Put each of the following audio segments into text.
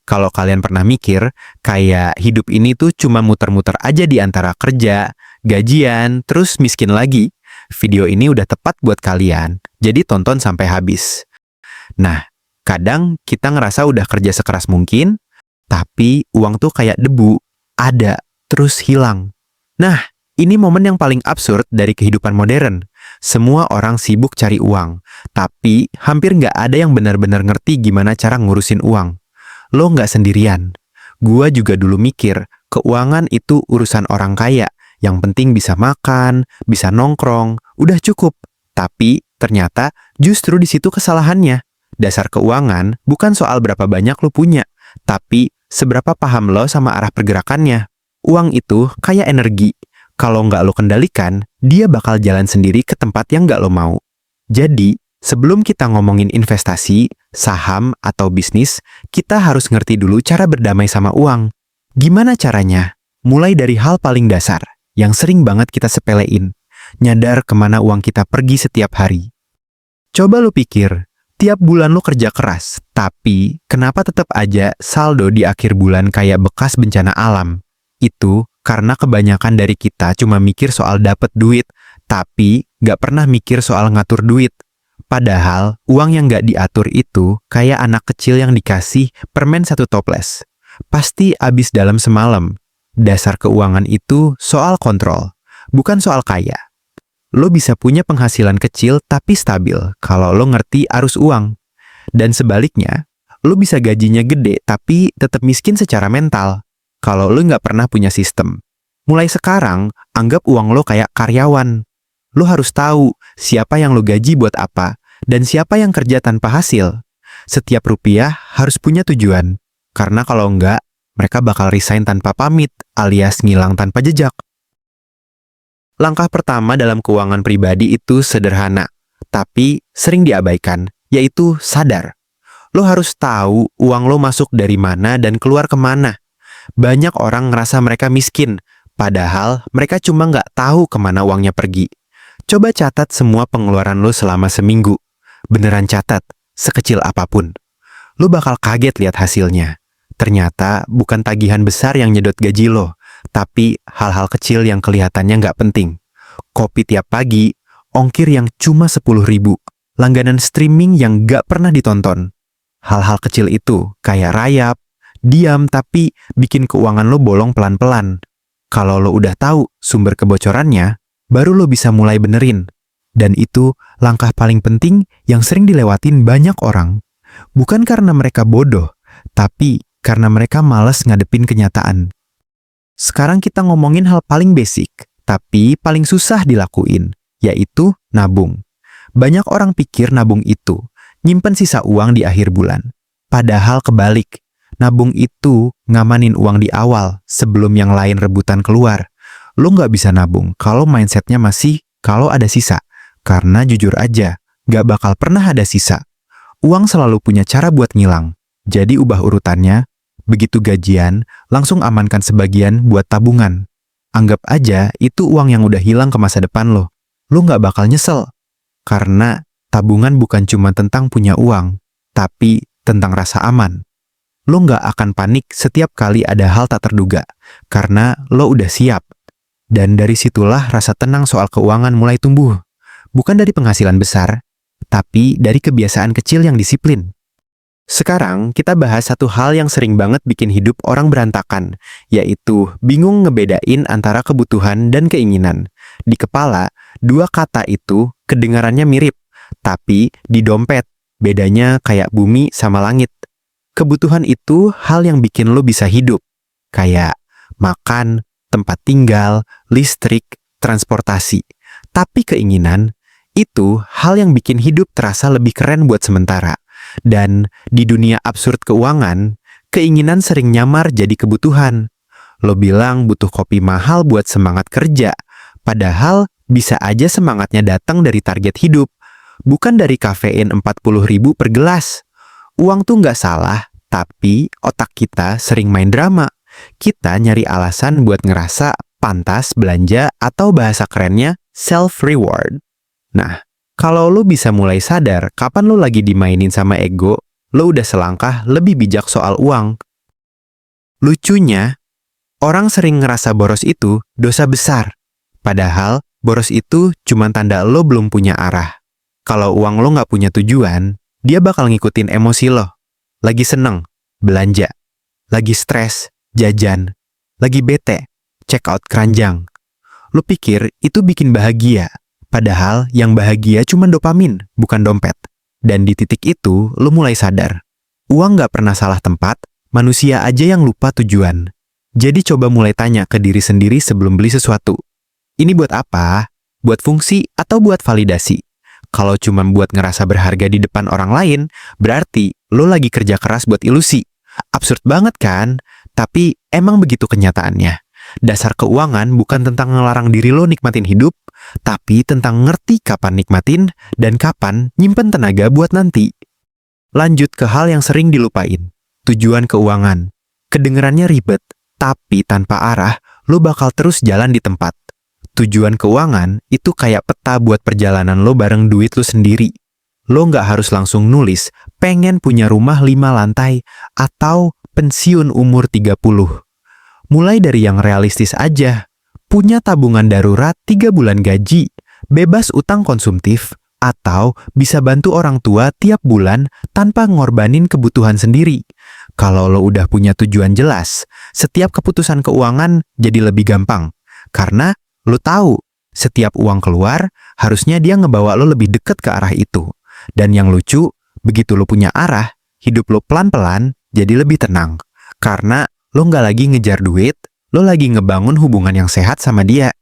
Kalau kalian pernah mikir, kayak hidup ini tuh cuma muter-muter aja di antara kerja, gajian, terus miskin lagi. Video ini udah tepat buat kalian, jadi tonton sampai habis. Nah, kadang kita ngerasa udah kerja sekeras mungkin, tapi uang tuh kayak debu, ada, terus hilang. Nah, ini momen yang paling absurd dari kehidupan modern. Semua orang sibuk cari uang, tapi hampir nggak ada yang benar-benar ngerti gimana cara ngurusin uang. Lo nggak sendirian. Gua juga dulu mikir, keuangan itu urusan orang kaya. Yang penting bisa makan, bisa nongkrong, udah cukup. Tapi ternyata justru di situ kesalahannya. Dasar keuangan bukan soal berapa banyak lo punya, tapi seberapa paham lo sama arah pergerakannya. Uang itu kayak energi. Kalau nggak lo kendalikan, dia bakal jalan sendiri ke tempat yang nggak lo mau. Jadi, sebelum kita ngomongin investasi, saham, atau bisnis, kita harus ngerti dulu cara berdamai sama uang. Gimana caranya? Mulai dari hal paling dasar, yang sering banget kita sepelein. Nyadar kemana uang kita pergi setiap hari. Coba lo pikir, tiap bulan lo kerja keras, tapi kenapa tetap aja saldo di akhir bulan kayak bekas bencana alam? Itu karena kebanyakan dari kita cuma mikir soal dapet duit, tapi nggak pernah mikir soal ngatur duit. Padahal, uang yang nggak diatur itu kayak anak kecil yang dikasih permen satu toples. Pasti habis dalam semalam. Dasar keuangan itu soal kontrol, bukan soal kaya. Lo bisa punya penghasilan kecil tapi stabil kalau lo ngerti arus uang. Dan sebaliknya, lo bisa gajinya gede tapi tetap miskin secara mental kalau lo nggak pernah punya sistem. Mulai sekarang, anggap uang lo kayak karyawan. Lo harus tahu siapa yang lo gaji buat apa, dan siapa yang kerja tanpa hasil. Setiap rupiah harus punya tujuan, karena kalau enggak, mereka bakal resign tanpa pamit, alias ngilang tanpa jejak. Langkah pertama dalam keuangan pribadi itu sederhana, tapi sering diabaikan, yaitu sadar. Lo harus tahu uang lo masuk dari mana dan keluar kemana. Banyak orang ngerasa mereka miskin, padahal mereka cuma nggak tahu kemana uangnya pergi. Coba catat semua pengeluaran lo selama seminggu. Beneran catat, sekecil apapun. Lo bakal kaget lihat hasilnya. Ternyata bukan tagihan besar yang nyedot gaji lo, tapi hal-hal kecil yang kelihatannya nggak penting. Kopi tiap pagi, ongkir yang cuma 10.000, langganan streaming yang nggak pernah ditonton. Hal-hal kecil itu kayak rayap, diam tapi bikin keuangan lo bolong pelan-pelan. Kalau lo udah tahu sumber kebocorannya, baru lo bisa mulai benerin. Dan itu langkah paling penting yang sering dilewatin banyak orang. Bukan karena mereka bodoh, tapi karena mereka malas ngadepin kenyataan. Sekarang kita ngomongin hal paling basic, tapi paling susah dilakuin, yaitu nabung. Banyak orang pikir nabung itu nyimpen sisa uang di akhir bulan. Padahal kebalik. Nabung itu ngamanin uang di awal sebelum yang lain rebutan keluar. Lo nggak bisa nabung kalau mindsetnya masih kalau ada sisa. Karena jujur aja, nggak bakal pernah ada sisa. Uang selalu punya cara buat ngilang. Jadi ubah urutannya, begitu gajian, langsung amankan sebagian buat tabungan. Anggap aja itu uang yang udah hilang ke masa depan lo. Lo nggak bakal nyesel. Karena tabungan bukan cuma tentang punya uang, tapi tentang rasa aman. Lo nggak akan panik setiap kali ada hal tak terduga, karena lo udah siap. Dan dari situlah rasa tenang soal keuangan mulai tumbuh. Bukan dari penghasilan besar, tapi dari kebiasaan kecil yang disiplin. Sekarang kita bahas satu hal yang sering banget bikin hidup orang berantakan, yaitu bingung ngebedain antara kebutuhan dan keinginan. Di kepala, dua kata itu kedengarannya mirip, tapi di dompet, bedanya kayak bumi sama langit. Kebutuhan itu hal yang bikin lo bisa hidup, kayak makan, tempat tinggal, listrik, transportasi. Tapi keinginan, itu hal yang bikin hidup terasa lebih keren buat sementara. Dan di dunia absurd keuangan, keinginan sering nyamar jadi kebutuhan. Lo bilang butuh kopi mahal buat semangat kerja, padahal bisa aja semangatnya datang dari target hidup, bukan dari kafein 40.000 per gelas. Uang tuh nggak salah, tapi otak kita sering main drama. Kita nyari alasan buat ngerasa pantas belanja atau bahasa kerennya self-reward. Nah, kalau lo bisa mulai sadar kapan lo lagi dimainin sama ego, lo udah selangkah lebih bijak soal uang. Lucunya, orang sering ngerasa boros itu dosa besar. Padahal, boros itu cuma tanda lo belum punya arah. Kalau uang lo nggak punya tujuan, dia bakal ngikutin emosi lo. Lagi seneng, belanja. Lagi stres, jajan. Lagi bete, check out keranjang. Lo pikir itu bikin bahagia. Padahal yang bahagia cuma dopamin, bukan dompet. Dan di titik itu, lo mulai sadar. Uang nggak pernah salah tempat, manusia aja yang lupa tujuan. Jadi coba mulai tanya ke diri sendiri sebelum beli sesuatu. Ini buat apa? Buat fungsi atau buat validasi? Kalau cuma buat ngerasa berharga di depan orang lain, berarti lo lagi kerja keras buat ilusi. Absurd banget kan? Tapi emang begitu kenyataannya. Dasar keuangan bukan tentang ngelarang diri lo nikmatin hidup, tapi tentang ngerti kapan nikmatin dan kapan nyimpen tenaga buat nanti. Lanjut ke hal yang sering dilupain. Tujuan keuangan. Kedengerannya ribet, tapi tanpa arah, lo bakal terus jalan di tempat. Tujuan keuangan itu kayak peta buat perjalanan lo bareng duit lo sendiri. Lo nggak harus langsung nulis, pengen punya rumah 5 lantai, atau pensiun umur 30. Mulai dari yang realistis aja. Punya tabungan darurat 3 bulan gaji, bebas utang konsumtif, atau bisa bantu orang tua tiap bulan tanpa ngorbanin kebutuhan sendiri. Kalau lo udah punya tujuan jelas, setiap keputusan keuangan jadi lebih gampang. Karena lo tahu, setiap uang keluar, harusnya dia ngebawa lo lebih deket ke arah itu. Dan yang lucu, begitu lo punya arah, hidup lo pelan-pelan jadi lebih tenang. Karena lo nggak lagi ngejar duit, lo lagi ngebangun hubungan yang sehat sama dia.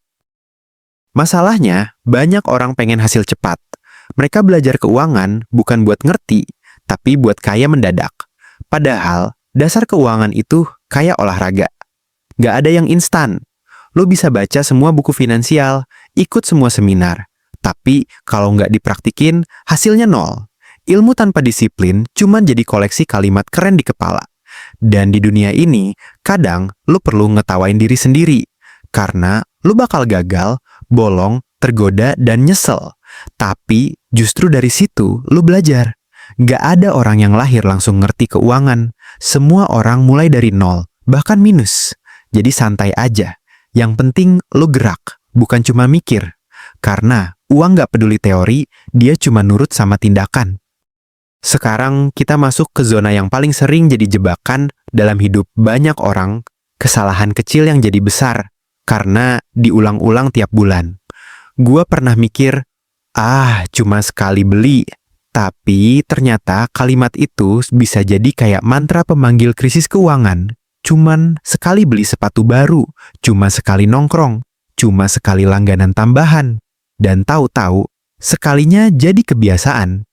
Masalahnya, banyak orang pengen hasil cepat. Mereka belajar keuangan bukan buat ngerti, tapi buat kaya mendadak. Padahal, dasar keuangan itu kayak olahraga. Nggak ada yang instan. Lo bisa baca semua buku finansial, ikut semua seminar. Tapi kalau nggak dipraktikin, hasilnya nol. Ilmu tanpa disiplin cuma jadi koleksi kalimat keren di kepala. Dan di dunia ini, kadang lo perlu ngetawain diri sendiri. Karena lo bakal gagal, bolong, tergoda, dan nyesel. Tapi justru dari situ lo belajar. Nggak ada orang yang lahir langsung ngerti keuangan. Semua orang mulai dari nol, bahkan minus. Jadi santai aja. Yang penting lo gerak, bukan cuma mikir. Karena uang nggak peduli teori, dia cuma nurut sama tindakan. Sekarang kita masuk ke zona yang paling sering jadi jebakan dalam hidup banyak orang, kesalahan kecil yang jadi besar, karena diulang-ulang tiap bulan. Gua pernah mikir, cuma sekali beli. Tapi ternyata kalimat itu bisa jadi kayak mantra pemanggil krisis keuangan. Cuman sekali beli sepatu baru, cuma sekali nongkrong, cuma sekali langganan tambahan. Dan tahu-tahu, sekalinya jadi kebiasaan.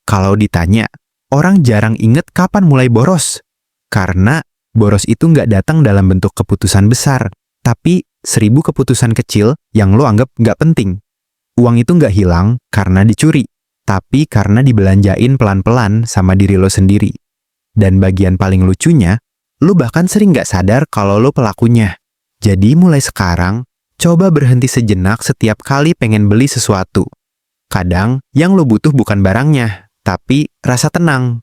Kalau ditanya, orang jarang inget kapan mulai boros. Karena boros itu nggak datang dalam bentuk keputusan besar, tapi 1000 keputusan kecil yang lo anggap nggak penting. Uang itu nggak hilang karena dicuri, tapi karena dibelanjain pelan-pelan sama diri lo sendiri. Dan bagian paling lucunya, lo bahkan sering nggak sadar kalau lo pelakunya. Jadi mulai sekarang, coba berhenti sejenak setiap kali pengen beli sesuatu. Kadang yang lo butuh bukan barangnya, tapi rasa tenang.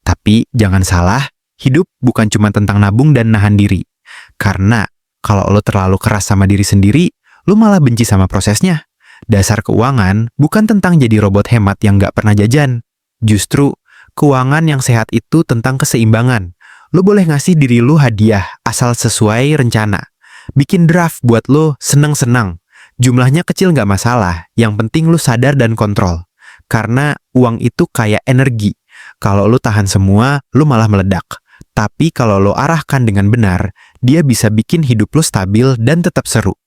Tapi jangan salah, hidup bukan cuma tentang nabung dan nahan diri. Karena kalau lo terlalu keras sama diri sendiri, lo malah benci sama prosesnya. Dasar keuangan bukan tentang jadi robot hemat yang nggak pernah jajan. Justru, keuangan yang sehat itu tentang keseimbangan. Lo boleh ngasih diri lo hadiah asal sesuai rencana. Bikin draft buat lo seneng-senang. Jumlahnya kecil nggak masalah, yang penting lo sadar dan kontrol. Karena uang itu kayak energi. Kalau lo tahan semua, lo malah meledak. Tapi kalau lo arahkan dengan benar, dia bisa bikin hidup lo stabil dan tetap seru.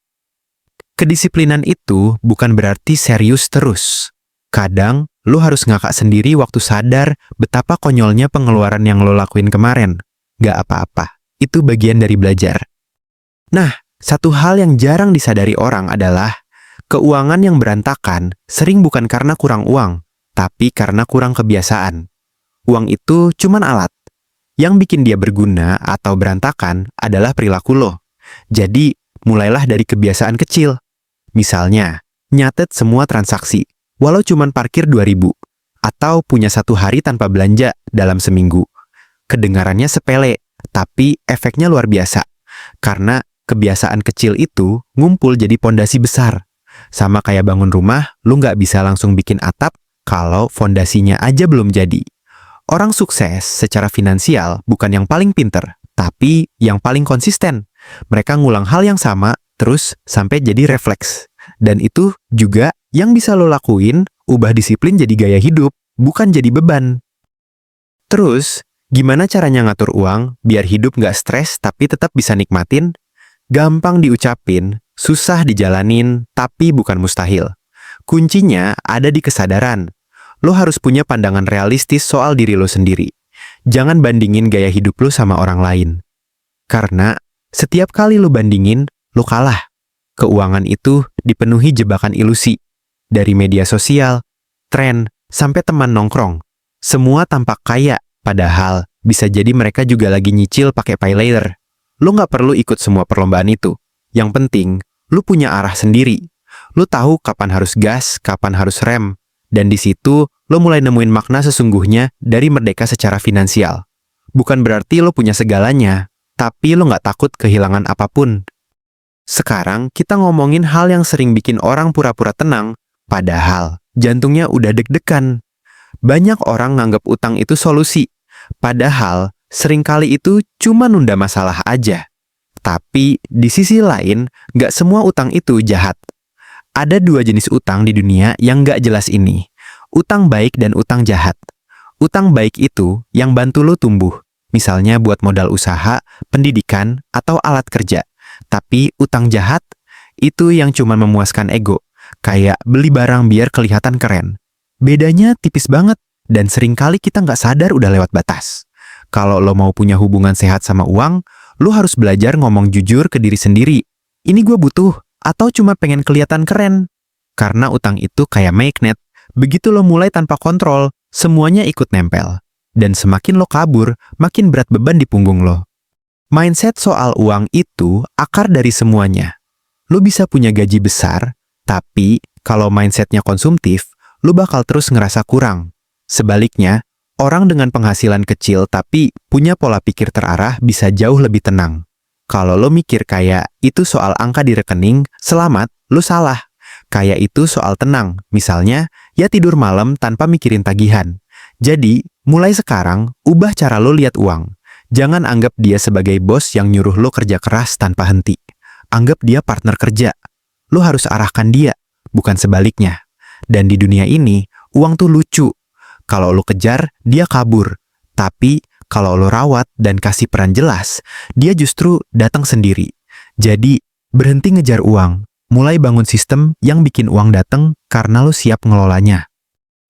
Kedisiplinan itu bukan berarti serius terus. Kadang, lo harus ngakak sendiri waktu sadar betapa konyolnya pengeluaran yang lo lakuin kemarin. Gak apa-apa, itu bagian dari belajar. Nah, satu hal yang jarang disadari orang adalah keuangan yang berantakan sering bukan karena kurang uang, tapi karena kurang kebiasaan. Uang itu cuman alat. Yang bikin dia berguna atau berantakan adalah perilaku lo. Jadi, mulailah dari kebiasaan kecil. Misalnya, nyatet semua transaksi, walau cuman parkir 2000, atau punya 1 hari tanpa belanja dalam seminggu. Kedengarannya sepele, tapi efeknya luar biasa. Karena kebiasaan kecil itu ngumpul jadi pondasi besar. Sama kayak bangun rumah, lu nggak bisa langsung bikin atap kalau fondasinya aja belum jadi. Orang sukses secara finansial bukan yang paling pinter, tapi yang paling konsisten. Mereka ngulang hal yang sama, terus sampai jadi refleks. Dan itu juga yang bisa lo lakuin, ubah disiplin jadi gaya hidup, bukan jadi beban. Terus, gimana caranya ngatur uang biar hidup nggak stres tapi tetap bisa nikmatin? Gampang diucapin, susah dijalanin, tapi bukan mustahil. Kuncinya ada di kesadaran. Lo harus punya pandangan realistis soal diri lo sendiri. Jangan bandingin gaya hidup lo sama orang lain. Karena setiap kali lo bandingin, lo kalah. Keuangan itu dipenuhi jebakan ilusi. Dari media sosial, tren, sampai teman nongkrong. Semua tampak kaya, padahal bisa jadi mereka juga lagi nyicil pakai pay later. Lo nggak perlu ikut semua perlombaan itu. Yang penting, lo punya arah sendiri. Lo tahu kapan harus gas, kapan harus rem. Dan di situ, lo mulai nemuin makna sesungguhnya dari merdeka secara finansial. Bukan berarti lo punya segalanya, tapi lo nggak takut kehilangan apapun. Sekarang kita ngomongin hal yang sering bikin orang pura-pura tenang, padahal jantungnya udah deg-degan. Banyak orang nganggap utang itu solusi, padahal seringkali itu cuma nunda masalah aja. Tapi di sisi lain, nggak semua utang itu jahat. Ada dua jenis utang di dunia yang nggak jelas ini. Utang baik dan utang jahat. Utang baik itu yang bantu lo tumbuh. Misalnya buat modal usaha, pendidikan, atau alat kerja. Tapi utang jahat, itu yang cuma memuaskan ego. Kayak beli barang biar kelihatan keren. Bedanya tipis banget, dan seringkali kita nggak sadar udah lewat batas. Kalau lo mau punya hubungan sehat sama uang, lo harus belajar ngomong jujur ke diri sendiri. Ini gue butuh, atau cuma pengen kelihatan keren. Karena utang itu kayak magnet. Begitu lo mulai tanpa kontrol, semuanya ikut nempel. Dan semakin lo kabur, makin berat beban di punggung lo. Mindset soal uang itu akar dari semuanya. Lo bisa punya gaji besar, tapi kalau mindsetnya konsumtif, lo bakal terus ngerasa kurang. Sebaliknya, orang dengan penghasilan kecil tapi punya pola pikir terarah bisa jauh lebih tenang. Kalau lo mikir kayak itu soal angka di rekening, selamat, lo salah. Kayak itu soal tenang, misalnya, ya tidur malam tanpa mikirin tagihan. Jadi, mulai sekarang, ubah cara lo lihat uang. Jangan anggap dia sebagai bos yang nyuruh lo kerja keras tanpa henti. Anggap dia partner kerja. Lo harus arahkan dia, bukan sebaliknya. Dan di dunia ini, uang tuh lucu. Kalau lo kejar, dia kabur. Tapi, kalau lo rawat dan kasih peran jelas, dia justru datang sendiri. Jadi, berhenti ngejar uang. Mulai bangun sistem yang bikin uang datang karena lo siap ngelolanya.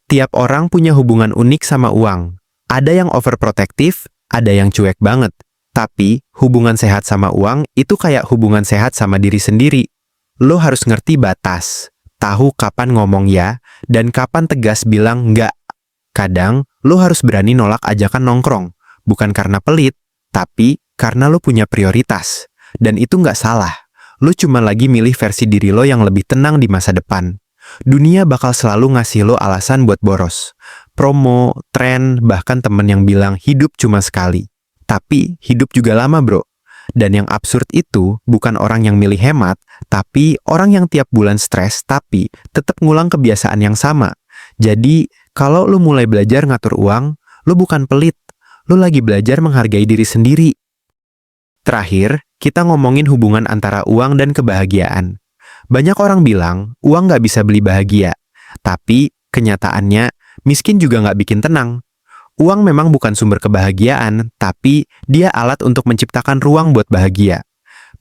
Tiap orang punya hubungan unik sama uang. Ada yang overprotective, ada yang cuek banget. Tapi, hubungan sehat sama uang itu kayak hubungan sehat sama diri sendiri. Lo harus ngerti batas, tahu kapan ngomong ya, dan kapan tegas bilang enggak. Kadang, lo harus berani nolak ajakan nongkrong, bukan karena pelit, tapi karena lo punya prioritas. Dan itu nggak salah. Lo cuma lagi milih versi diri lo yang lebih tenang di masa depan. Dunia bakal selalu ngasih lo alasan buat boros. Promo, tren, bahkan temen yang bilang hidup cuma sekali. Tapi hidup juga lama bro. Dan yang absurd itu bukan orang yang milih hemat, tapi orang yang tiap bulan stres tapi tetap ngulang kebiasaan yang sama. Jadi, kalau lo mulai belajar ngatur uang, lo bukan pelit. Lo lagi belajar menghargai diri sendiri. Terakhir, kita ngomongin hubungan antara uang dan kebahagiaan. Banyak orang bilang, uang nggak bisa beli bahagia. Tapi, kenyataannya, miskin juga nggak bikin tenang. Uang memang bukan sumber kebahagiaan, tapi dia alat untuk menciptakan ruang buat bahagia.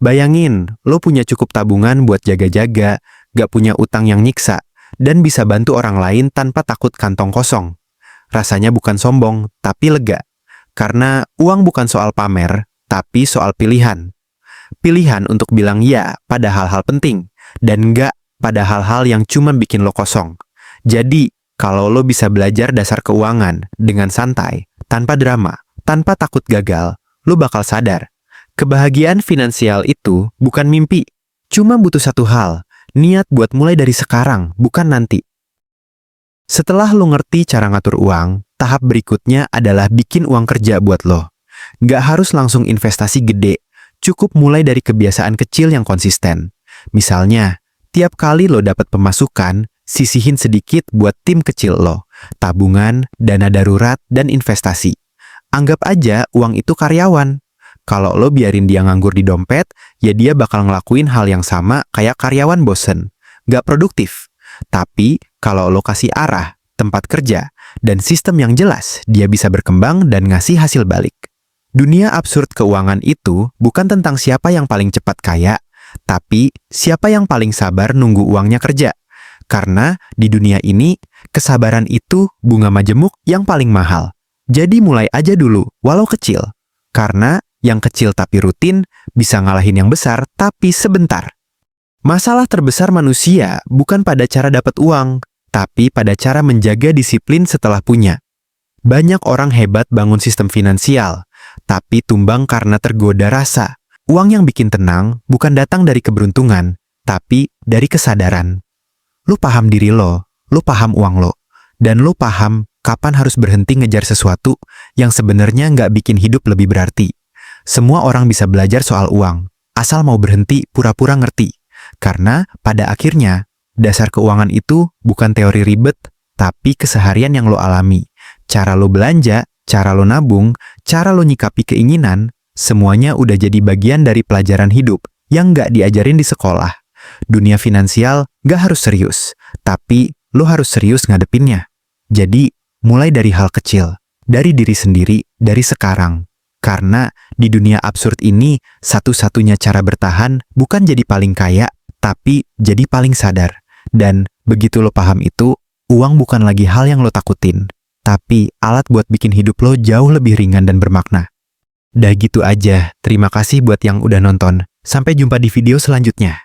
Bayangin, lo punya cukup tabungan buat jaga-jaga, nggak punya utang yang nyiksa, dan bisa bantu orang lain tanpa takut kantong kosong. Rasanya bukan sombong, tapi lega. Karena uang bukan soal pamer, tapi soal pilihan. Pilihan untuk bilang ya pada hal-hal penting, dan enggak pada hal-hal yang cuma bikin lo kosong. Jadi, kalau lo bisa belajar dasar keuangan dengan santai, tanpa drama, tanpa takut gagal, lo bakal sadar. Kebahagiaan finansial itu bukan mimpi, cuma butuh satu hal, niat buat mulai dari sekarang, bukan nanti. Setelah lo ngerti cara ngatur uang, tahap berikutnya adalah bikin uang kerja buat lo. Nggak harus langsung investasi gede, cukup mulai dari kebiasaan kecil yang konsisten. Misalnya, tiap kali lo dapat pemasukan, sisihin sedikit buat tim kecil lo, tabungan, dana darurat, dan investasi. Anggap aja uang itu karyawan. Kalau lo biarin dia nganggur di dompet, ya dia bakal ngelakuin hal yang sama kayak karyawan bosen. Nggak produktif. Tapi, kalau lo kasih arah, tempat kerja, dan sistem yang jelas, dia bisa berkembang dan ngasih hasil balik. Dunia absurd keuangan itu bukan tentang siapa yang paling cepat kaya, tapi siapa yang paling sabar nunggu uangnya kerja. Karena di dunia ini, kesabaran itu bunga majemuk yang paling mahal. Jadi mulai aja dulu, walau kecil. Karena yang kecil tapi rutin bisa ngalahin yang besar tapi sebentar. Masalah terbesar manusia bukan pada cara dapat uang, tapi pada cara menjaga disiplin setelah punya. Banyak orang hebat bangun sistem finansial, tapi tumbang karena tergoda rasa. Uang yang bikin tenang bukan datang dari keberuntungan, tapi dari kesadaran. Lu paham diri lo, lu paham uang lo, dan lu paham kapan harus berhenti ngejar sesuatu yang sebenarnya nggak bikin hidup lebih berarti. Semua orang bisa belajar soal uang, asal mau berhenti pura-pura ngerti. Karena pada akhirnya, dasar keuangan itu bukan teori ribet, tapi keseharian yang lo alami. Cara lo belanja, cara lo nabung, cara lo nyikapi keinginan, semuanya udah jadi bagian dari pelajaran hidup yang nggak diajarin di sekolah. Dunia finansial nggak harus serius, tapi lo harus serius ngadepinnya. Jadi, mulai dari hal kecil, dari diri sendiri, dari sekarang. Karena di dunia absurd ini, satu-satunya cara bertahan bukan jadi paling kaya, tapi jadi paling sadar. Dan begitu lo paham itu, uang bukan lagi hal yang lo takutin, tapi alat buat bikin hidup lo jauh lebih ringan dan bermakna. Dah gitu aja, terima kasih buat yang udah nonton. Sampai jumpa di video selanjutnya.